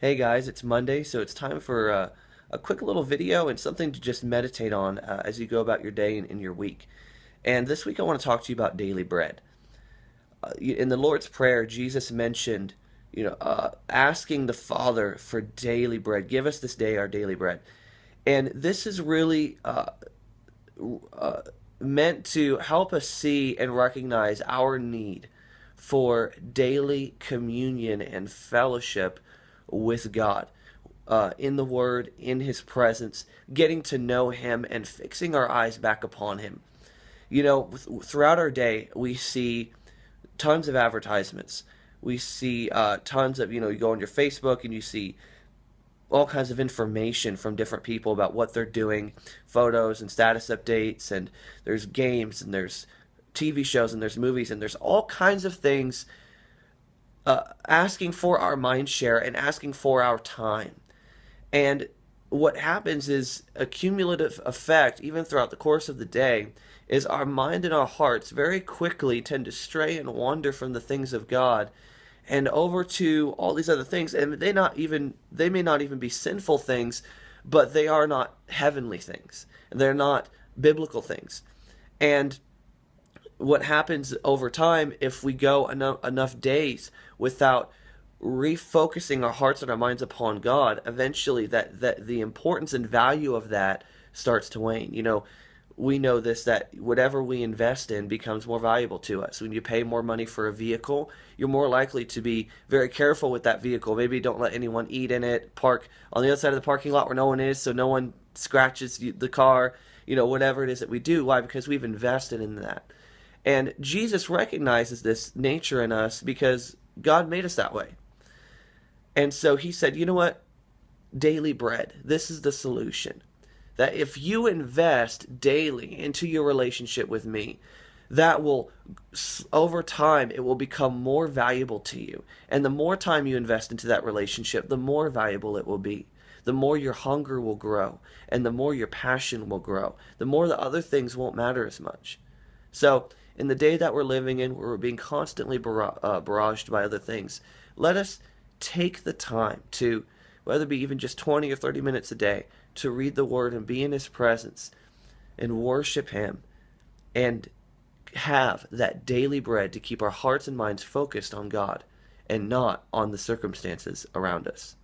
Hey guys, it's Monday, so it's time for a quick little video and something to just meditate on as you go about your day and in your week. And this week I want to talk to you about daily bread. In the Lord's Prayer, Jesus mentioned, asking the Father for daily bread. Give us this day our daily bread. And this is really meant to help us see and recognize our need for daily communion and fellowship with God, in the Word, in His presence, getting to know Him and fixing our eyes back upon Him. Throughout our day, we see tons of advertisements. We see tons of, you go on your Facebook and you see all kinds of information from different people about what they're doing, photos and status updates, and there's games and there's TV shows and there's movies and there's all kinds of things asking for our mind share and asking for our time. And what happens is a cumulative effect, even throughout the course of the day, is our mind and our hearts very quickly tend to stray and wander from the things of God and over to all these other things. And they may not even be sinful things, but they are not heavenly things. They're not biblical things. And what happens over time, if we go enough days without refocusing our hearts and our minds upon God, eventually that the importance and value of that starts to wane. We know this, that whatever we invest in becomes more valuable to us. When you pay more money for a vehicle, you're more likely to be very careful with that vehicle. Maybe don't let anyone eat in it, park on the other side of the parking lot where no one is so no one scratches the car, whatever it is that we do. Why? Because we've invested in that. And Jesus recognizes this nature in us because God made us that way. And so he said, you know what? Daily bread. This is the solution. That if you invest daily into your relationship with me, that will, over time, it will become more valuable to you. And the more time you invest into that relationship, the more valuable it will be. The more your hunger will grow, and the more your passion will grow. The more the other things won't matter as much. So, in the day that we're living in, where we're being constantly barraged by other things, let us take the time to, whether it be even just 20 or 30 minutes a day, to read the Word and be in His presence and worship Him and have that daily bread to keep our hearts and minds focused on God and not on the circumstances around us.